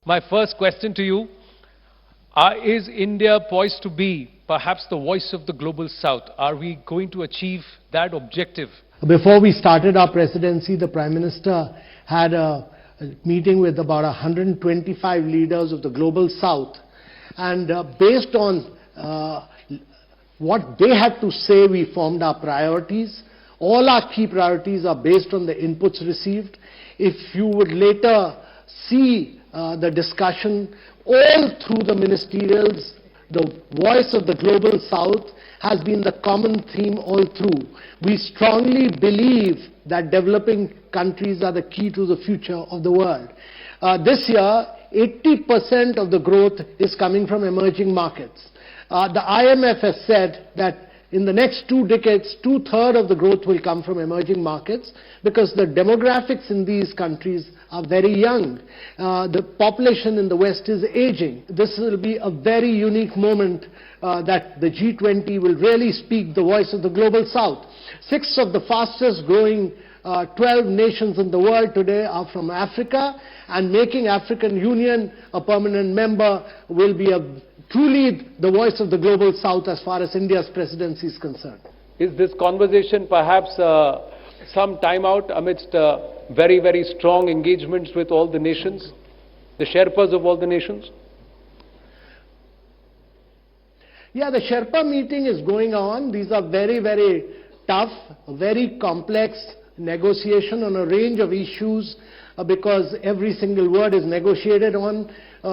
My first question to you, is India poised to be perhaps the voice of the global south? Are we going to achieve that objective? Before we started our presidency, the Prime Minister had a meeting with about 125 leaders of the global south, and based on what they had to say, we formed our priorities. All our key priorities are based on the inputs received. If you would later see the discussion all through the ministerials, the voice of the global south has been the common theme all through. We strongly believe that developing countries are the key to the future of the world. This year, 80% of the growth is coming from emerging markets. The IMF has said that in the next 2 decades, 2/3 of the growth will come from emerging markets because the demographics in these countries are very young. The population in the West is aging. This will be a very unique moment that the G20 will really speak the voice of the global south. 6 of the fastest growing 12 nations in the world today are from Africa, and making African Union a permanent member will be truly the voice of the global south as far as India's presidency is concerned. Is this conversation perhaps some time out amidst very, very strong engagements with all the nations, the Sherpas of all the nations? Yeah, the Sherpa meeting is going on. These are very, very tough, very complex negotiation on a range of issues because every single word is negotiated on.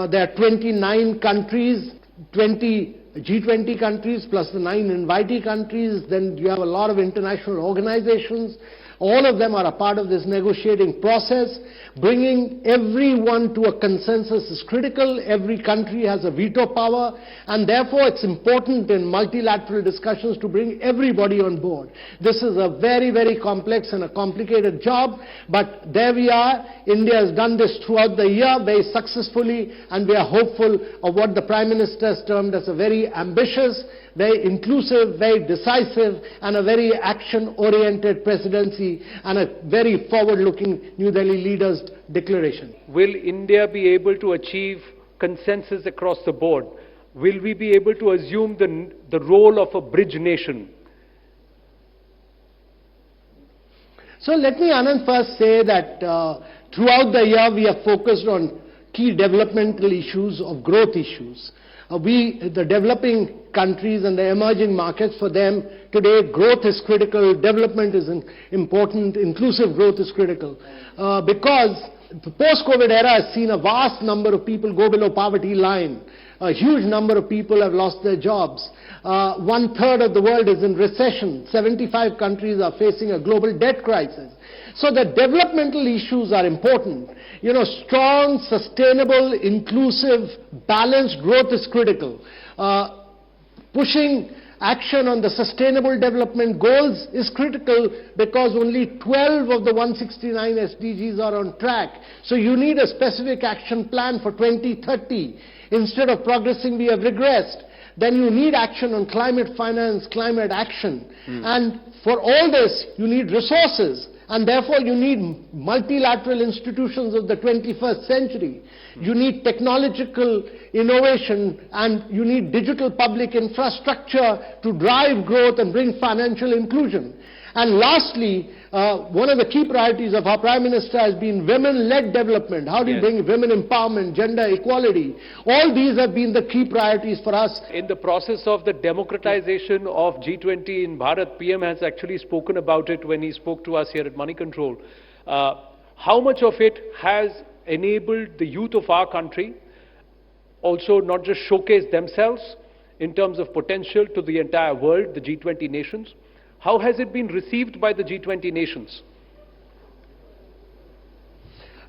There are 29 countries, 20 G20 countries plus the 9 invitee countries. Then you have a lot of international organizations. All of them are a part of this negotiating process. Bringing everyone to a consensus is critical. Every country has a veto power, and therefore it's important in multilateral discussions to bring everybody on board. This is a very, very complex and a complicated job, but there we are. India has done this throughout the year very successfully, and we are hopeful of what the Prime Minister has termed as a very ambitious, very inclusive, very decisive, and a very action-oriented presidency, and a very forward-looking New Delhi leaders' declaration. Will India be able to achieve consensus across the board? Will we be able to assume the role of a bridge nation? So let me, Anand, first say that throughout the year we have focused on key developmental issues of growth issues. The developing countries and the emerging markets, for them today growth is critical, development is important, inclusive growth is critical. Because the post-COVID era has seen a vast number of people go below poverty line. A huge number of people have lost their jobs. 1/3 of the world is in recession. 75 countries are facing a global debt crisis. So the developmental issues are important. You know, strong, sustainable, inclusive, balanced growth is critical. Pushing action on the sustainable development goals is critical because only 12 of the 169 SDGs are on track. So you need a specific action plan for 2030. Instead of progressing, we have regressed. Then you need action on climate finance, climate action. And for all this, you need resources. And therefore, you need multilateral institutions of the 21st century. You need technological innovation, and you need digital public infrastructure to drive growth and bring financial inclusion. And lastly, one of the key priorities of our Prime Minister has been women-led development. How do you bring women empowerment, gender equality? All these have been the key priorities for us. In the process of the democratization of G20 in Bharat, PM has actually spoken about it when he spoke to us here at Money Control. How much of it has enabled the youth of our country also not just showcase themselves in terms of potential to the entire world, the G20 nations? How has it been received by the G20 nations?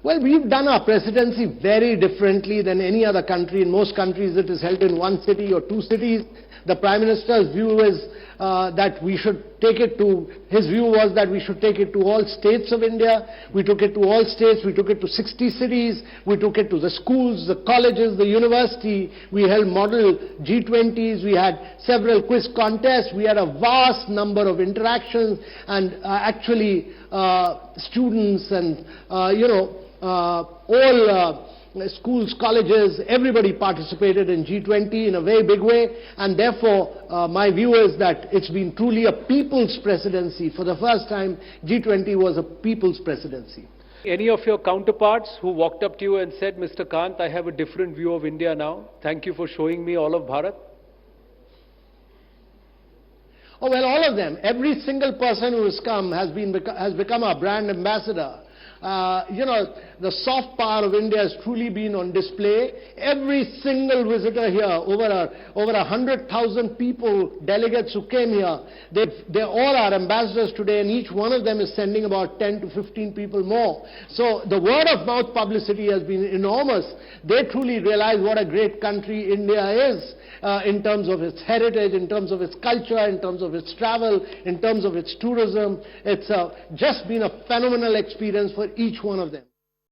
Well, we've done our presidency very differently than any other country. In most countries, it is held in 1 city or 2 cities. The Prime Minister's view is that we should take it to, his view was that we should take it to all states of India. We took it to all states, we took it to 60 cities, we took it to the schools, the colleges, the university. We held model G20s, we had several quiz contests, we had a vast number of interactions, and students and all schools, colleges, everybody participated in G20 in a very big way, and therefore my view is that it's been truly a people's presidency. For the first time, G20 was a people's presidency. Any of your counterparts who walked up to you and said, Mr. Kant, I have a different view of India now. Thank you for showing me all of Bharat? Oh, well, all of them. Every single person who has come has become our brand ambassador. You know, the soft power of India has truly been on display. Every single visitor here, over 100,000 people, delegates who came here, they're all our ambassadors today, and each one of them is sending about 10 to 15 people more. So the word of mouth publicity has been enormous. They truly realize what a great country India is in terms of its heritage, in terms of its culture, in terms of its travel, in terms of its tourism. It's just been a phenomenal experience for each one of them.